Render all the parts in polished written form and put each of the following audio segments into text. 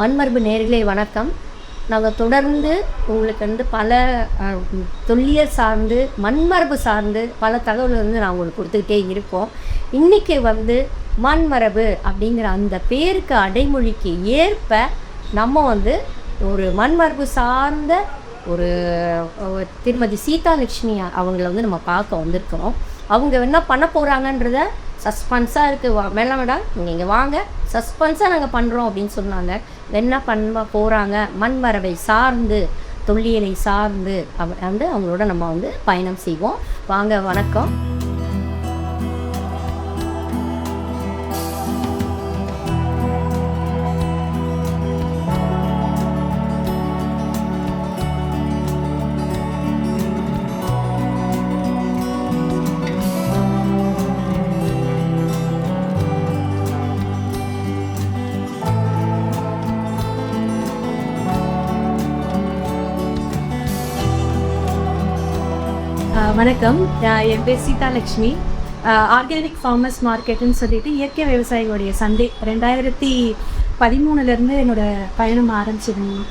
மண்மரபு நேயர்களே வணக்கம். நாங்கள் தொடர்ந்து உங்களுக்கு பல தொல்லியல் சார்ந்து மண்மரபு சார்ந்து பல தகவல் நான் உங்களுக்கு கொடுத்துக்கிட்டே இருக்கோம். இன்றைக்கி மண்மரபு அப்படிங்கிற அந்த பேருக்கு அடைமொழிக்கு ஏற்ப நம்ம ஒரு மண்மரபு சார்ந்த ஒரு திருமதி சீதாலட்சுமி அவங்கள நம்ம பார்க்க வந்திருக்கிறோம். அவங்க என்ன பண்ண போகிறாங்கன்றத சஸ்பென்ஸாக இருக்குது. மேடம் நீங்கள் இங்கே வாங்க, சஸ்பென்ஸாக நாங்கள் பண்ணுறோம் அப்படின்னு சொன்னாங்க. என்ன பண்ண போகிறாங்க, மண்மரபை சார்ந்து தொல்லியலை சார்ந்து அவங்களோட நம்ம பயணம் செய்வோம். வாங்க. வணக்கம். வணக்கம். என் பேர் சீதாலட்சுமி. ஆர்கானிக் ஃபார்மர்ஸ் மார்க்கெட்டுன்னு சொல்லிட்டு இயற்கை விவசாயிகளுடைய சந்தை 2013 என்னோடய பயணம் ஆரம்பிச்சிருந்தேன்.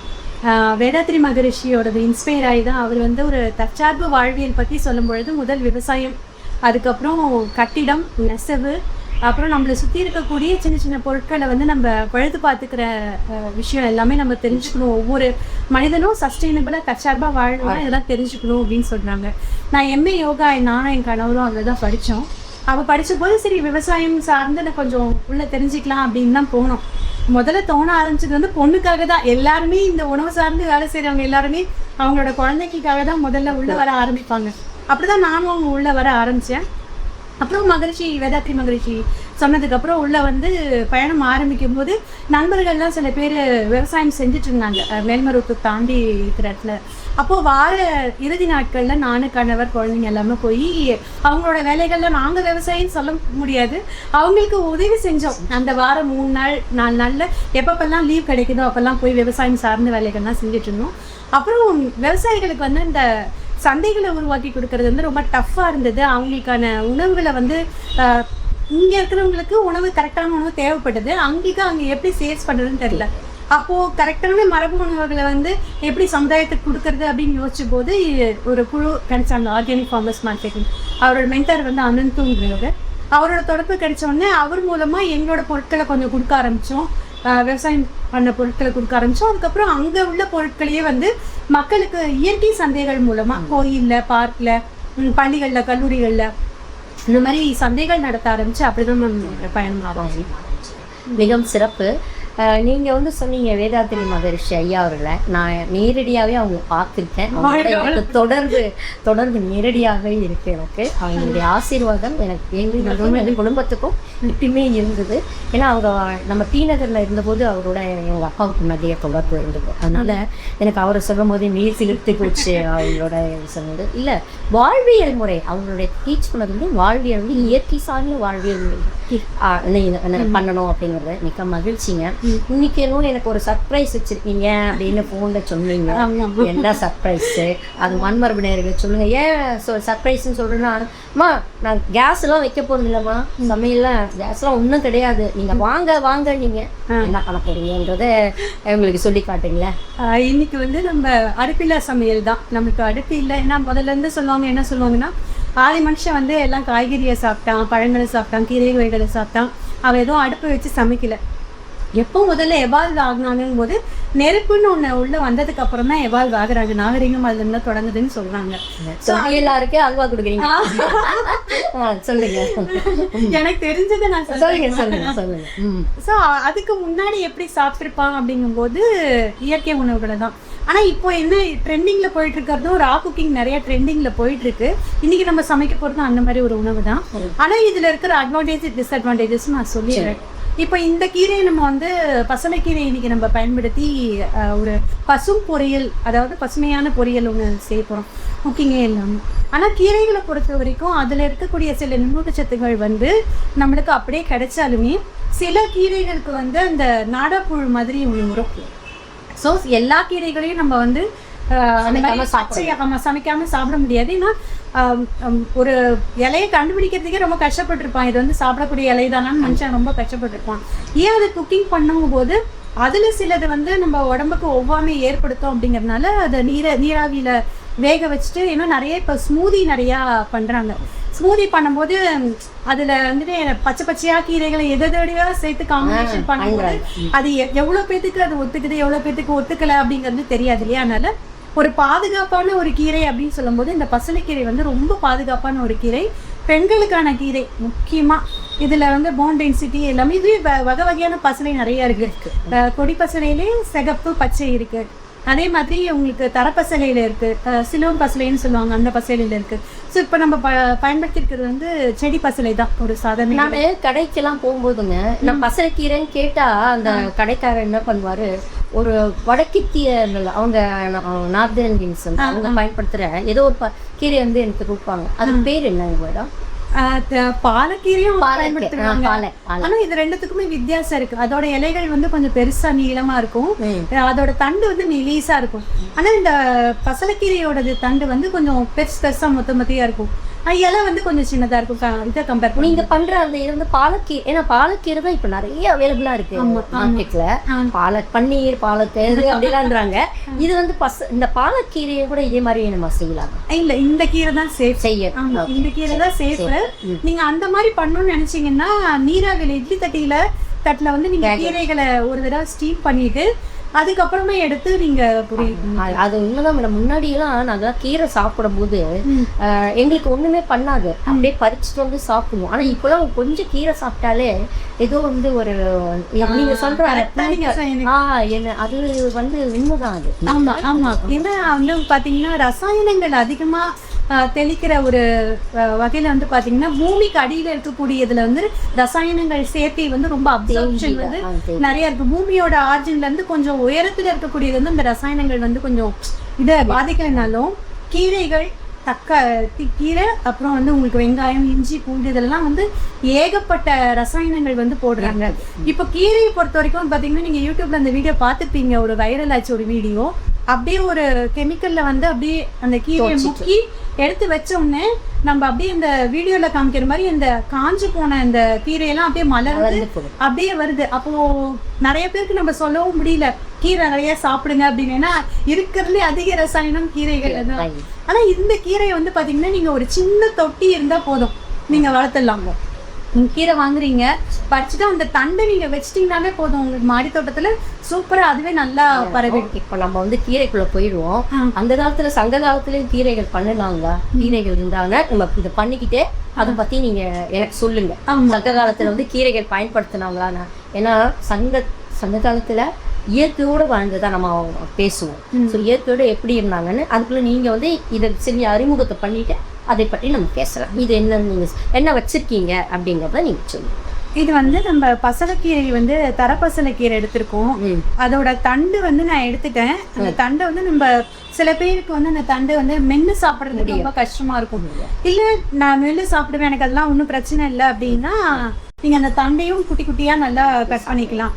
வேதாத்ரி மகரிஷியோடது இன்ஸ்பயர் ஆகி தான் அவர் ஒரு தற்சார்பு வாழ்வியல் பற்றி சொல்லும் பொழுது முதல் விவசாயம், அதுக்கப்புறம் கட்டிடம், நெசவு, அப்புறம் நம்மளை சுற்றி இருக்கக்கூடிய சின்ன சின்ன பொருட்களை நம்ம பழுது பார்த்துக்கிற விஷயம் எல்லாமே நம்ம தெரிஞ்சுக்கணும். ஒவ்வொரு மனிதனும் சஸ்டெயினபிளாக தற்சார்பாக வாழணும், இதெல்லாம் தெரிஞ்சுக்கணும் அப்படின்னு சொல்கிறாங்க. நான் எம்ஏ யோகா நானும் என் கணவரும் அதில் தான் படித்தோம். அவள் படித்த போது சரி விவசாயம் சார்ந்து நான் கொஞ்சம் உள்ளே தெரிஞ்சுக்கலாம் அப்படின்னு தான் போனோம். முதல்ல தோண ஆரம்பிச்சது பொண்ணுக்காக தான். எல்லாருமே இந்த உணவு சார்ந்து வேலை செய்கிறவங்க எல்லாருமே அவங்களோட குழந்தைக்காக தான் முதல்ல உள்ளே வர ஆரம்பிப்பாங்க. அப்படி தான் நானும் அவங்க உள்ளே வர ஆரம்பித்தேன். அப்புறம் வேதாத்ரி மகரிஷி சொன்னதுக்கப்புறம் உள்ளே பயணம் ஆரம்பிக்கும் போது நண்பர்கள்லாம் சில பேர் விவசாயம் செஞ்சுட்டு இருந்தாங்க மேல்மருவத்தை தாண்டி இருக்கிற இடத்துல. அப்போது வார இறுதி நாட்களில் நானும் கணவர் குழந்தைங்க எல்லாமே போய் அவங்களோட வேலைகளில் நாங்கள் விவசாயம் சொல்ல முடியாது, அவங்களுக்கு உதவி செஞ்சோம். அந்த வாரம் 3 நாள் 4 நாளில் எப்பப்பெல்லாம் லீவ் கிடைக்குதோ அப்போல்லாம் போய் விவசாயம் சார்ந்த வேலைகள்லாம் செஞ்சுட்டு இருந்தோம். அப்புறம் விவசாயிகளுக்கு இந்த சந்தைகளை உருவாக்கி கொடுக்கறது ரொம்ப டஃப்பாக இருந்தது. அவங்களுக்கான உணவுகளை இங்கே இருக்கிறவங்களுக்கு உணவு கரெக்டான உணவு தேவைப்பட்டது. அங்கே எப்படி சேல்ஸ் பண்ணுறதுன்னு தெரியல. அப்போது கரெக்டான மரபு உணவுகளை எப்படி சமுதாயத்துக்கு கொடுக்கறது அப்படின்னு யோசிச்ச போது ஒரு குழு கிடைச்சாங்க, ஆர்கானிக் ஃபார்மர்ஸ் மார்க்கெட்டிங். அவரோட மென்டர் அனந்துங்கிறவர். அவரோட தொடர்பு கிடைச்சோடனே அவர் மூலமாக எங்களோட பொருட்களை கொஞ்சம் கொடுக்க ஆரம்பித்தோம். விவசாயம் பண்ண பொருட்களை கொடுக்க ஆரம்பித்தோம். அதுக்கப்புறம் அங்கே உள்ள பொருட்களையே மக்களுக்கு இயற்கை சந்தைகள் மூலமாக கோயிலில், பார்க்கில், பள்ளிகளில், கல்லூரிகளில் இந்த மாதிரி சந்தைகள் நடத்த ஆரம்பித்து அப்படி தான் பயணம் ஆகும். மிகவும் சிறப்பு. நீங்கள் சொன்னீங்க வேதாத்ரி மகரிஷி ஐயா அவர்களை நான் நேரடியாகவே அவங்க பார்த்துருக்கேன். தொடர்பு நேரடியாகவே இருக்குது எனக்கு. அவங்களுடைய ஆசீர்வாதம் எனக்கு எங்கள் குடும்பத்துக்கும் எப்பயுமே இருந்தது. ஏன்னா அவங்க நம்ம டிநகரில் இருந்தபோது அவரோட எங்கள் அப்பாவுக்கு நிறைய தொடர்பு இருந்தது. அதனால் எனக்கு அவரை சொல்லும் போதே நீர் சிலிர்த்து போச்சு. அவங்களோட சொன்னது இல்லை, வாழ்வியல் முறை அவங்களுடைய டீச் பண்ணது வாழ்வியல் இயற்கை சார்ந்த வாழ்வியல் பண்ணணும் அப்படிங்கிறது மிக மகிழ்ச்சிங்க. இன்னைக்கு எனக்கு ஒரு சர்ப்ரைஸ் வச்சிருக்கீங்க அப்படின்னு போன்ல சொன்னீங்க. என்ன சர்ப்ரைஸ்? அது மண்மரபு நேயர்கள் சொல்லுங்க. ஏன் சர்ப்ரைஸ்ன்னு சொல்றேன்னா, அம்மா நான் கேஸ் எல்லாம் வைக்க போறது இல்லைம்மா, சமையல்லாம் கேஸ் எல்லாம் ஒன்றும் கிடையாது, நீங்க வாங்க நீங்க என்ன பண்ண போறீங்கன்றத உங்களுக்கு சொல்லி காட்டுங்களேன். இன்னைக்கு நம்ம அடுப்பில்லா சமையல் தான். நம்மளுக்கு அடுப்பு இல்லை. ஏன்னா முதல்ல இருந்து சொல்லுவாங்க, என்ன சொல்லுவாங்கன்னா, ஆதி மனுஷன் எல்லாம் காய்கறியை சாப்பிட்டான், பழங்களை சாப்பிட்டான், கீரை வகைகளை சாப்பிட்டான், அவன் எதுவும் அடுப்பை வச்சு சமைக்கல. எப்போ முதல்ல எவால்வ் ஆகினாங்கும் போது நெருப்புன்னு ஒன்று உள்ள வந்ததுக்கு அப்புறம் தான் எவால்வ் ஆகுறாங்க. நாகரிகம் அதுல இருந்தா தொடங்குதுன்னு சொல்றாங்க. எல்லாருக்கே அல்வா கொடுக்குறீங்க. சொல்லுங்க. எனக்கு தெரிஞ்சதை நான் சொல்லுங்க. ஸோ அதுக்கு முன்னாடி எப்படி சாப்பிட்டுருப்பாங்க அப்படிங்கும்போது இயற்கை உணவுகளை தான். ஆனால் இப்போ என்ன ட்ரெண்டிங்கில் போயிட்டு இருக்கிறதும் ரா குக்கிங் நிறைய ட்ரெண்டிங்கில் போயிட்டு இருக்கு. இன்னைக்கு நம்ம சமைக்க போகிறதும் அந்த மாதிரி ஒரு உணவு தான். ஆனால் இதில் இருக்கிற அட்வான்டேஜ் டிஸ்அட்வான்டேஜஸ் நான் சொல்லிடுறேன். இப்போ இந்த கீரையை நம்ம பசலைக்கீரை இன்னைக்கு நம்ம பயன்படுத்தி ஒரு பசும் பொரியல், அதாவது பசுமையான பொரியல் ஒன்று செய்ய போகிறோம். குக்கிங்கே இல்லாமல். ஆனால் கீரைகளை பொறுத்த வரைக்கும் அதில் இருக்கக்கூடிய சில நுண்ணூட்டச்சத்துகள் நம்மளுக்கு அப்படியே கிடைச்சாலுமே சில கீரைகளுக்கு அந்த நாடாப்புழு மாதிரி வரும். ஸோ எல்லா கீரைகளையும் நம்ம சமைக்காம சாப்பிட முடியாது. ஏன்னா ஒரு இலையை கண்டுபிடிக்கிறதுக்கே ரொம்ப கஷ்டப்பட்டிருப்பான். இது சாப்பிடக்கூடிய இலை தானான்னு மனுஷன் ரொம்ப கஷ்டப்பட்டிருப்பான். ஏன் அதை குக்கிங் பண்ணும் போது அதில் சிலது வந்து நம்ம உடம்புக்கு ஒவ்வாமை ஏற்படுத்தும் அப்படிங்கிறதுனால அதை நீராவியில் வேக வச்சுட்டு இன்னும் நிறைய இப்போ ஸ்மூதி நிறையா பண்ணுறாங்க. ஸ்மூதி பண்ணும்போது அதில் வந்துட்டு பச்சை பச்சையாக கீரைகளை எதோடையோ சேர்த்து காம்பினேஷன் பண்ணும்போது அது எவ்வளோ பேத்துக்கு அது ஒத்துக்குது, எவ்வளோ பேத்துக்கு ஒத்துக்கலை அப்படிங்கிறது தெரியாது இல்லையா. அதனால ஒரு பாதுகாப்பான ஒரு கீரை அப்படின்னு சொல்லும்போது இந்த பசலைக்கீரை வந்து ரொம்ப பாதுகாப்பான ஒரு கீரை, பெண்களுக்கான கீரை முக்கியமாக. இதில் வந்து போன் டென்சிட்டி எல்லாமே இது வகை வகையான பசலை நிறையா இருக்குது. கொடி பசலையிலே சிகப்பு பச்சை இருக்குது. அதே மாதிரி உங்களுக்கு தரப்பசலையில் இருக்குது, சிலோன் பசலைன்னு சொல்லுவாங்க, அந்த பசலையில் இருக்குது. ஸோ இப்போ நம்ம பயன்படுத்திருக்கிறது வந்து செடி பசலை தான் ஒரு சாதாரண. நான் கடைக்கெல்லாம் போகும்போதுங்க நான் பசலைக்கீரைன்னு கேட்டால் அந்த கடைக்காரர் என்ன பண்ணுவார், ஒரு வடக்கித்திய அவங்க நார்த் இந்தியன்ஸ் அவங்க பயன்படுத்துகிற ஏதோ ஒரு கீரை வந்து எனக்கு கொடுப்பாங்க. அது பேர் என்னங்க மேடம்? பாலக்கீரையும் பயன்படுத்துறாங்க. ஆனா இது ரெண்டுத்துக்குமே வித்தியாசம் இருக்கு. அதோட இலைகள் வந்து கொஞ்சம் பெருசா நீளமா இருக்கும், அதோட தண்டு வந்து மெலிசா இருக்கும். ஆனா இந்த பசலைக்கீரையோட தண்டு வந்து கொஞ்சம் பெருசா மொத்தமொத்தியா இருக்கும். இலை வந்து கொஞ்சம் சின்னதா இருக்கும். இதை கம்பேர் பண்ணி நீங்க பண்ற அந்த இது வந்து பாலக்கீரை, ஏன்னா பாலக்கீரை தான் இப்ப நிறைய அவைலபிளா இருக்கு மார்க்கெட்ல. பன்னீர் பாலக்கீரை அப்படிலான்றாங்க. இது வந்து இந்த பாலக்கீரையை கூட இதே மாதிரி நம்ம செய்யலாம். இல்ல இந்த கீரை தான் சேஃப் செய்ய. இந்த கீரை தான் சேஃப். நீங்க அந்த மாதிரி பண்ணணும்னு நினைச்சீங்கன்னா நீராவில இட்லி தட்டுல வந்து நீங்க கீரைகளை ஒரு தடவை ஸ்டீம் பண்ணிட்டு அதுக்கப்புறமே எடுத்து நீங்க அது உண்மைதான் மேடம். முன்னாடியெல்லாம் நாங்கள் கீரை சாப்பிடும் போது எங்களுக்கு ஒண்ணுமே பண்ணாது, அப்படியே பறிச்சுட்டு வந்து சாப்பிடுவோம். ஆனா இப்பெல்லாம் கொஞ்சம் கீரை சாப்பிட்டாலே ஏதோ வந்து ஒரு நீங்க சொல்ற என்ன அது வந்து உண்மைதான் அது. ஆமா ஆமா. ஏன்னா வந்து பாத்தீங்கன்னா ரசாயனங்கள் அதிகமா தெளிக்கிற ஒரு வகையில் வந்து பார்த்தீங்கன்னா பூமிக்கு அடியில் இருக்கக்கூடியதுல வந்து ரசாயனங்கள் சேர்த்தி வந்து ரொம்ப அப்சர்ப்ஷன் வந்து நிறைய இருக்கு. பூமியோட ஆர்ஜின்லேருந்து கொஞ்சம் உயரத்தில் இருக்கக்கூடியது வந்து இந்த ரசாயனங்கள் வந்து கொஞ்சம் இதை பாதிக்கலைனாலும் கீரைகள் கீரை அப்புறம் வந்து உங்களுக்கு வெங்காயம் இஞ்சி பூண்டு இதெல்லாம் வந்து ஏகப்பட்ட ரசாயனங்கள் வந்து போடுறாங்க. இப்போ கீரையை பொறுத்த வரைக்கும் பார்த்தீங்கன்னா நீங்கள் யூடியூப்ல அந்த வீடியோ பார்த்துருப்பீங்க, ஒரு வைரல் ஆச்சு ஒரு வீடியோ. அப்படியே ஒரு கெமிக்கல்ல வந்து அப்படியே அந்த கீரையை முக்கி எடுத்து வச்ச உடனே நம்ம அப்படியே இந்த வீடியோல காமிக்கிற மாதிரி இந்த காஞ்சு போன இந்த கீரையெல்லாம் அப்படியே மலர்ந்து அப்படியே வருது. அப்போ நிறைய பேருக்கு நம்ம சொல்லவும் முடியல கீரை நிறைய சாப்பிடுங்க அப்படின்னு, இருக்கிறதுலே அதிக ரசாயனம் கீரைகள் தான். ஆனா இந்த கீரையை வந்து பாத்தீங்கன்னா நீங்க ஒரு சின்ன தொட்டி இருந்தா போதும், நீங்க வளர்த்துடலாங்க. கீரை வாங்குறீங்க பறிச்சுட்டு அந்த தண்டை நீங்க வச்சிட்டீங்கன்னாலே போதும், உங்களுக்கு மாடி தோட்டத்துல சூப்பரா அதுவே நல்லா பரவி. இப்போ நம்ம வந்து கீரைக்குள்ள போயிடுவோம். அந்த காலத்துல சங்க காலத்துலயும் கீரைகள் பண்ணலாங்க, கீரைகள் இருந்தாங்க. நம்ம இதை பண்ணிக்கிட்டே அதை பத்தி நீங்க எனக்கு சொல்லுங்க. சங்க காலத்துல வந்து கீரைகள் பயன்படுத்தினாங்களா? ஏன்னா சங்க காலத்துல இயற்கையோடு வாழ்ந்துதான் நம்ம பேசுவோம். ஸோ இயற்கையோடு எப்படி இருந்தாங்கன்னு அதுக்குள்ள நீங்க வந்து இதை சரி அறிமுகத்தை பண்ணிட்டு அதை பற்றி நம்ம பேசலாம். இது என்ன வச்சிருக்கீங்க அப்படிங்கிறத நீங்க சொல்லுங்க. இது வந்து நம்ம பசலைக்கீரை வந்து தரப்பசலைக்கீரை எடுத்திருக்கோம். அதோட தண்டு வந்து நான் எடுத்துட்டேன். அந்த தண்டை வந்து நம்ம சில பேருக்கு வந்து அந்த தண்டை வந்து மென்று சாப்பிட்றதுக்கு ரொம்ப கஷ்டமா இருக்கும். இல்லை நான் மென்று சாப்பிடுவேன், எனக்கு அதெல்லாம் ஒன்றும் பிரச்சனை இல்லை அப்படின்னா நீங்கள் அந்த தண்டையும் குட்டி குட்டியாக நல்லா கட் பண்ணிக்கலாம்.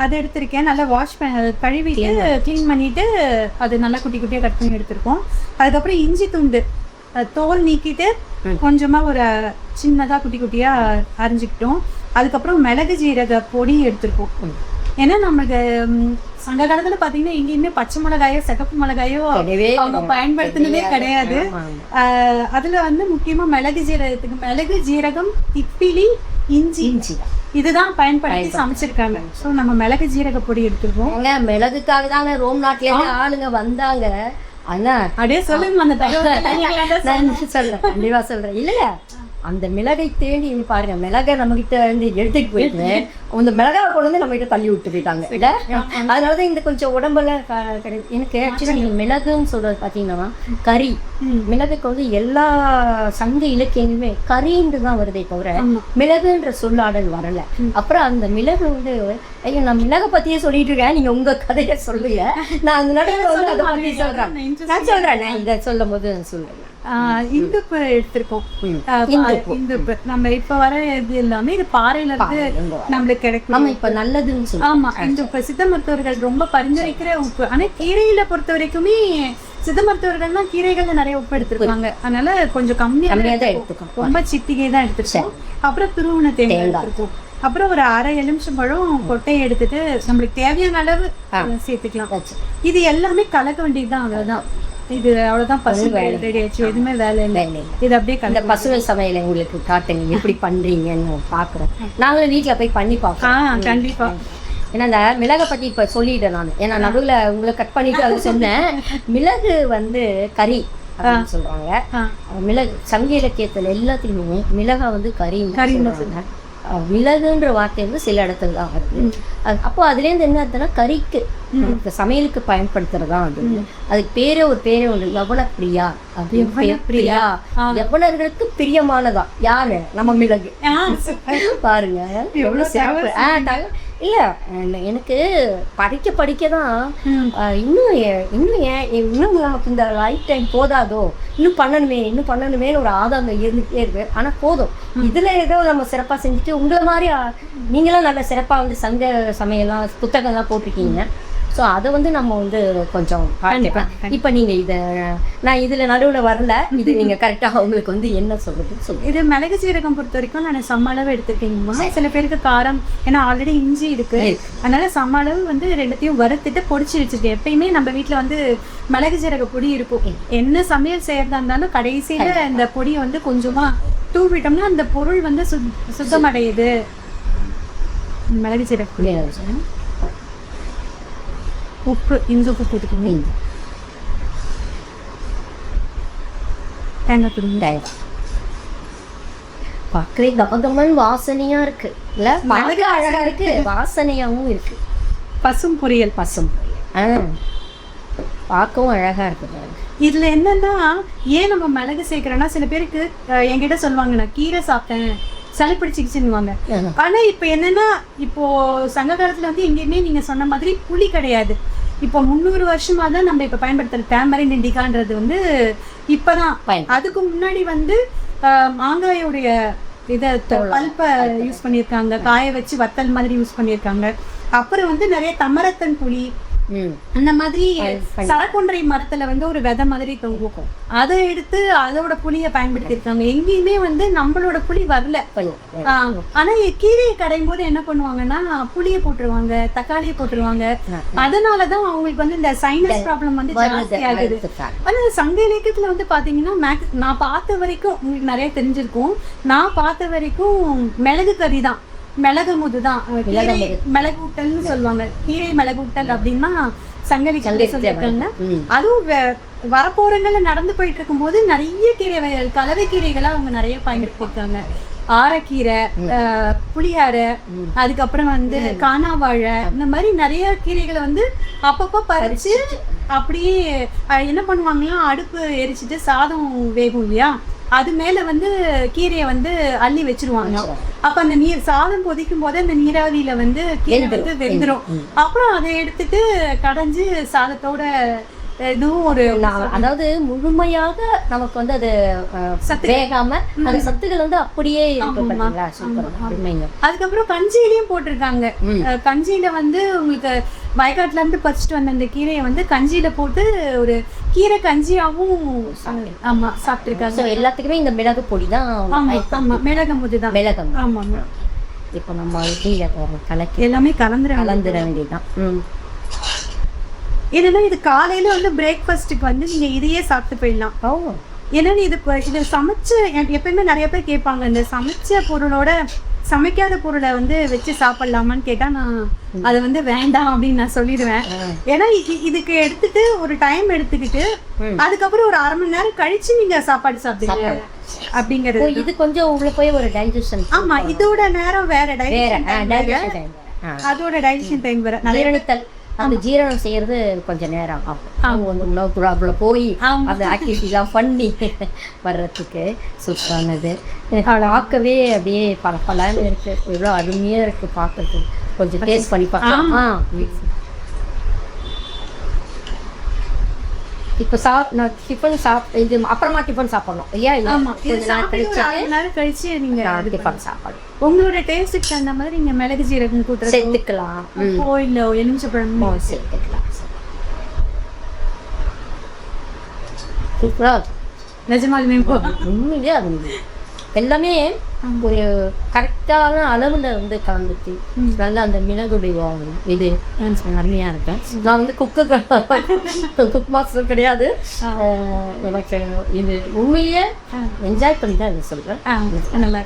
அதை எடுத்திருக்கேன். நல்லா வாஷ் கழுவிட்டு க்ளீன் பண்ணிட்டு அது நல்லா குட்டி குட்டியாக கட் பண்ணி எடுத்திருக்கோம். அதுக்கப்புறம் இஞ்சி துண்டு தோல் நீக்கிட்டு கொஞ்சமாக ஒரு சின்னதாக குட்டி குட்டியாக அரிஞ்சிக்கிட்டோம். அதுக்கப்புறம் மிளகு ஜீரக பொடி எடுத்துருக்கோம். ஏன்னா நமக்கு சங்க காலத்துல பாத்தீங்கன்னா எங்கேயுமே பச்சை மிளகாயோ சிகப்பு மிளகாயோ அவங்க பயன்படுத்தினதே கிடையாது. அதுல வந்து முக்கியமா மிளகு ஜீரகம் திப்பிலி இஞ்சி இதுதான் பயன்படுத்தி சமைச்சிருக்காங்க. ஸோ நம்ம மிளகு ஜீரக பொடி எடுத்துருக்கோம். மிளகுக்காக தாங்க ரோம் நாட்டுல ஆளுங்க வந்தாங்க. அப்படியே சொல்லுங்க அந்த சொல்றேன், கண்டிப்பா சொல்றேன். இல்ல அந்த மிளகை தேடி பாருங்க, மிளகை நம்ம கிட்ட இருந்து எடுத்துட்டு போயிட்டு அந்த மிளகாவை கொண்டு வந்து நம்ம கிட்ட தள்ளி விட்டு போயிட்டாங்க. இல்ல அதனாலதான் இந்த கொஞ்சம் உடம்புல எனக்கு ஆக்சுவலா நீங்க மிளகுன்னு சொல்றது பாத்தீங்கன்னா கறி, மிளகுக்கு வந்து எல்லா சங்க இலக்கியங்களுமே கறின்னு தான் வருதே தவிர மிளகுன்ற சொல்லாடல் வரல. அப்புறம் அந்த மிளகு வந்து ஐயோ நான் மிளகை பத்தியே சொல்லிட்டு இருக்கேன், நீங்க உங்க கதையை சொல்லுங்க, நான் அந்த நடுவில் வந்து அதை பத்தி சொல்றேன். நான் சொல்றேன், நான் இதை சொல்லும் போது சொல்றேன். இந்துப்பு எடுத்திருக்கோம். இந்துப்பு நம்ம இப்ப வர இது எல்லாமே இது பாறையில இருந்து நம்மளுக்கு கிடைக்கும். இப்ப நல்லதுன்னு சொல்லுவோம். ஆமா, இந்துப்பு சித்த மருத்துவர்கள் ரொம்ப பரிந்துரைக்கிற உப்பு. ஆனா கீரையில பொறுத்த வரைக்குமே சித்த மருத்துவர்கள் தான் கீரைகள்ல நிறைய உப்பு எடுத்துருக்காங்க. அதனால கொஞ்சம் கம்மியா தான் எடுத்துக்கோம். ரொம்ப சிட்டிகை தான் எடுத்துருக்கோம். அப்புறம் துருவன தேங்காய் எடுத்துருக்கோம். அப்புறம் ஒரு அரை எலுமிச்சம்பழம் கொட்டையை எடுத்துட்டு நம்மளுக்கு தேவையான அளவு சேர்த்துக்கலாம். இது எல்லாமே கலக்க வேண்டியதுதான், அவ்வளவுதான். இது அவ்வளவுதான், பசு ரெடி ஆயிடுச்சு, எதுவுமே வேலை இல்லை. இது அப்படியே அந்த பசுவை சமையலை உங்களுக்கு காட்டுங்க எப்படி பண்றீங்கன்னு பாக்குறோம். நாங்களும் வீட்டுல போய் பண்ணி பார்ப்போம். கண்டிப்பா. ஏன்னா அந்த மிளகை பற்றி இப்போ சொல்லிட்டேன் நான். ஏன்னா நடுவில் உங்களை கட் பண்ணிட்டு அது சொன்னேன். மிளகு வந்து கறி அப்படின்னு சொல்றாங்க. மிளகு சங்க இலக்கியத்தில் எல்லாத்துலேயுமே மிளகா வந்து கறின்னு சொல்றாங்க. மிளகுன்ற வார்த்தை வந்து சில இடத்துல தான் வருது. அப்போ அதுலேருந்து என்ன அர்த்தம்னா கறிக்கு சமையலுக்கு பயன்படுத்துறதா அது. அதுக்கு பேரே ஒன்று யவன பிரியா அப்படின்னு. பிரியா யவனர்களுக்கு பிரியமானதா யாரு? நம்ம மிளகு. பாருங்க எவ்வளவு சிறப்பு. இல்ல எனக்கு படிக்க தான் இன்னும் நமக்கு இந்த லைஃப் டைம் போதாதோ, இன்னும் பண்ணணுமேனு ஒரு ஆதங்கம் இருந்துகிட்டே இருக்கு. ஆனா போதும், இதுல ஏதோ நம்ம சிறப்பா செஞ்சுட்டு உங்களை மாதிரி நீங்களாம் நல்ல சிறப்பா வந்து சங்க சமையலாம் புத்தகம்லாம் போட்டிருக்கீங்க. ஸோ அதை வந்து நம்ம வந்து கொஞ்சம் பார்த்துப்பேன். இப்போ நீங்கள் இதை நான் இதில் நடுவில் வரல, இது நீங்கள் கரெக்டாக உங்களுக்கு வந்து என்ன சொல்லுது? இது மிளகு சீரகம் பொறுத்த வரைக்கும் நான் சம அளவு எடுத்துக்கிட்டீங்கன்னா, சில பேருக்கு காரம், ஏன்னா ஆல்ரெடி இஞ்சி இருக்கு, அதனால சம அளவு வந்து ரெண்டுத்தையும் வறுத்துட்டு பொடிச்சு வச்சுருக்கேன். எப்பயுமே நம்ம வீட்டில் வந்து மிளகு சீரக பொடி இருக்கும். என்ன சமையல் செய்யறதா இருந்தாலும் கடைசியில் இந்த பொடியை வந்து கொஞ்சமாக தூவிட்டோம்னா அந்த பொருள் வந்து சுத்தமடையுது. மிளகு சீரக பொடி, உப்பு, இந்துப்பு போட்டுக்கோங்க, தேங்காய் துருவி. பார்க்கவே கமகமன் வாசனையா இருக்கு இல்ல? மிளகு அழகா இருக்கு, வாசனையாவும் இருக்கு. பசும் பொரியல் பார்க்கவும் அழகா இருக்கு. இதுல என்னன்னா, ஏன் நம்ம மிளகு சேர்க்கிறோம்னா, சில பேருக்கு என்கிட்ட சொல்லுவாங்க நான் கீரை சாப்பிட்டேன் சளி பிடிச்சிக்கிச்சுன்னுவாங்க. ஆனா இப்ப என்னன்னா, இப்போ சங்க காலத்துல வந்து எங்கேயுமே நீங்க சொன்ன மாதிரி புளி கிடையாது. இப்போ 300 வருஷமா தான் நம்ம இப்ப பயன்படுத்துற டேமரின் இண்டிகான்றது வந்து இப்பதான். அதுக்கு முன்னாடி வந்து மாங்காயோடைய இதை பல்பை யூஸ் பண்ணியிருக்காங்க, காய வச்சு வத்தல் மாதிரி யூஸ் பண்ணியிருக்காங்க. அப்புறம் வந்து நிறைய தமரத்தன் புளி, அந்த மாதிரி சரக்கொன்றை மரத்துல வந்து ஒரு விதை மாதிரி தொங்கும், அதை எடுத்து அதோட புளியை பயன்படுத்தியிருக்காங்க. எங்கேயுமே வந்து நம்மளோட புளி வரல. ஆனா கீரையை கடையும் போது என்ன பண்ணுவாங்கன்னா புளியை போட்டுருவாங்க, தக்காளியை போட்டுருவாங்க. அதனாலதான் அவங்களுக்கு வந்து இந்த சைனஸ் ப்ராப்ளம் வந்து ஜாஸ்தி ஆகுது. ஆனா சங்க இலக்கியத்துல வந்து பாத்தீங்கன்னா நான் பார்த்த வரைக்கும், உங்களுக்கு நிறைய தெரிஞ்சிருக்கும், நான் பார்த்த வரைக்கும் மிளகு கறி தான், மிளகுமுது தான், மிளகூட்டல்னு சொல்லுவாங்க. கீரை மிளகூட்டல் அப்படின்னா சங்கலி சொல்லியிருக்காங்க. அதுவும் வரப்போறங்கள்ல நடந்து போயிட்டு இருக்கும் போது நிறைய கீரை வகைகள், கலவை கீரைகளை அவங்க நிறைய பயன்படுத்திருக்காங்க. ஆரக்கீரை, புளியாரை, அதுக்கப்புறம் வந்து காணாவாழை, இந்த மாதிரி நிறைய கீரைகளை வந்து அப்பப்போ பறிச்சு அப்படியே என்ன பண்ணுவாங்கன்னா, அடுப்பு எரிச்சிட்டு சாதம் வேகும் இல்லையா, அது மேல வந்து கீரையை வந்து அள்ளி வச்சிருவாங்க. அப்ப அந்த நீர் சாதம் கொதிக்கும் போது அந்த நீராவியில வந்து கீரை வந்து வெந்துடும். அப்புறம் அதை எடுத்துட்டு கடைஞ்சு சாதத்தோட இதுவும் ஒரு, அதாவது முழுமையாக நமக்கு வந்து அது வேகாம அந்த சத்துக்கள் வந்து அப்படியே. அதுக்கப்புறம் கஞ்சியிலையும் போட்டிருக்காங்க. கஞ்சியில வந்து உங்களுக்கு வயக்காட்டுல இருந்து பறிச்சுட்டு வந்த அந்த கீரையை வந்து கஞ்சியில போட்டு ஒரு கீரை கஞ்சியாவும் சாப்பிட்டுருக்காங்க. எல்லாத்துக்குமே இந்த மிளகு பொடி தான். மிளகுமுது தான். மிளகம். ஆமா. இப்போ நம்ம கலக்கி எல்லாமே கலந்துட வேண்டியதுதான். என்னன்னா இது காலையில வந்து பிரேக்ஃபாஸ்ட்டுக்கு வந்து நீங்க இதையே சாப்பிட்டு போயிடலாம். ஏன்னா இது சமைச்சு, எப்பயுமே நிறைய பேர் கேட்பாங்க, இந்த சமைச்ச பொருளோட சமைக்காத பொருளை வந்து வச்சு சாப்பிடலாமான்னு கேட்டா நான் அதை வந்து வேண்டாம் அப்படின்னு நான் சொல்லிடுவேன். ஏன்னா இதுக்கு எடுத்துட்டு ஒரு டைம் எடுத்துக்கிட்டு அதுக்கப்புறம் ஒரு 1/2 மணி நேரம் கழிச்சு நீங்க சாப்பாடு சாப்பிடுங்க அப்படிங்கிறது. இது கொஞ்சம் உங்களுக்கு போய் ஒரு டைஜஷன். ஆமா, இதோட நேரம் வேற, அதோட டைஜஷன் டைம் வேற. நிறைய அந்த ஜீரணம் செய்யறது கொஞ்சம் நேரம் ஆகும். உணவு குழாப்புல போய் அந்த ஆக்டிவிட்டிலாம் பண்ணி வர்றதுக்கு சூப்பரானது. பார்க்கவே அப்படியே பலன்னு இருக்கு, எவ்வளோ அருமையாக இருக்கு பார்க்கறதுக்கு. கொஞ்சம் டேஸ்ட் பண்ணி பார்க்கலாம். இப்போ நான் டிஃபன் இது அப்புறமா டிஃபன் சாப்பிடணும் இல்லையா? கழிச்சு நீங்க டிஃபன் சாப்பாடு உங்களோட டேஸ்ட்டுக்கு அந்த மாதிரி நீங்க மிளகு சீரகம் கூட்டுறது சேர்த்துக்கலாம், இல்லை எலுமிச்சப்பழம் சேர்த்துக்கலாம். சூப்பரா நிஜமாலுமே உண்மையிலே அது எல்லாமே ஒரு கரெக்டான அளவில் வந்து கலந்துச்சு. நல்லா அந்த மிளகுடைய இது அருமையாக இருக்கேன். நான் வந்து குக் மாஸ்டர் கிடையாது. எனக்கு இது உண்மையிலேயே என்ஜாய் பண்ணி தான் இதை சொல்கிறேன். நல்லா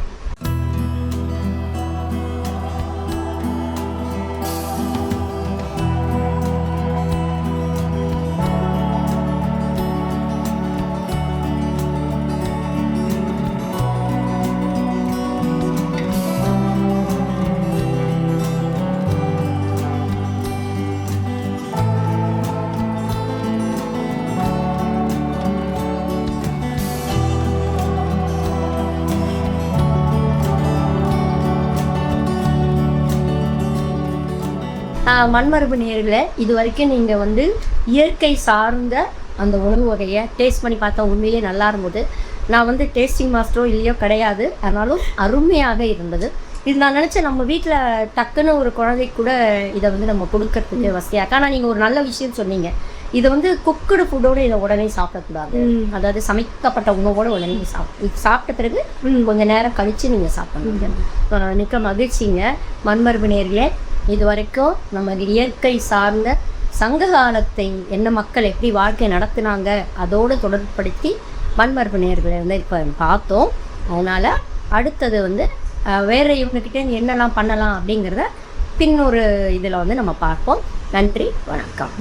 மண்மரபு நேரில் இது வரைக்கும் நீங்கள் வந்து இயற்கை சார்ந்த அந்த உணவு வகையை டேஸ்ட் பண்ணி பார்த்தா உண்மையிலே நல்லா இருந்தது. நான் வந்து டேஸ்டிங் மாஸ்டரோ இல்லையோ கிடையாது, ஆனாலும் அருமையாக இருந்தது. இது நான் நினச்சேன் நம்ம வீட்டில் டக்குன்னு ஒரு குழந்தைக்கு கூட இதை வந்து நம்ம கொடுக்கறதுக்கு வசதியாக. ஆனால் நீங்கள் ஒரு நல்ல விஷயம் சொன்னீங்க, இதை வந்து குக்குடு ஃபுட்டோடு இதை உடனே சாப்பிடக்கூடாது. அதாவது சமைக்கப்பட்ட உணவோடு உடனே சாப்பிட்ட பிறகு கொஞ்சம் நேரம் கழித்து நீங்கள் சாப்பிடணும். மிக்க மகிழ்ச்சிங்க. மண்மரபு நேரில் இது வரைக்கும் நம்ம இயற்கை சார்ந்த சங்க காலத்தை என்ன மக்கள் எப்படி வாழ்க்கை நடத்தினாங்க அதோடு தொடர்புபடுத்தி மண்மரபு நேர்களை வந்து இப்போ பார்த்தோம். அதனால் அடுத்தது வந்து வேறு இவங்கக்கிட்டே என்னெல்லாம் பண்ணலாம் அப்படிங்கிறத பின்னொரு இதில் வந்து நம்ம பார்ப்போம். நன்றி, வணக்கம்.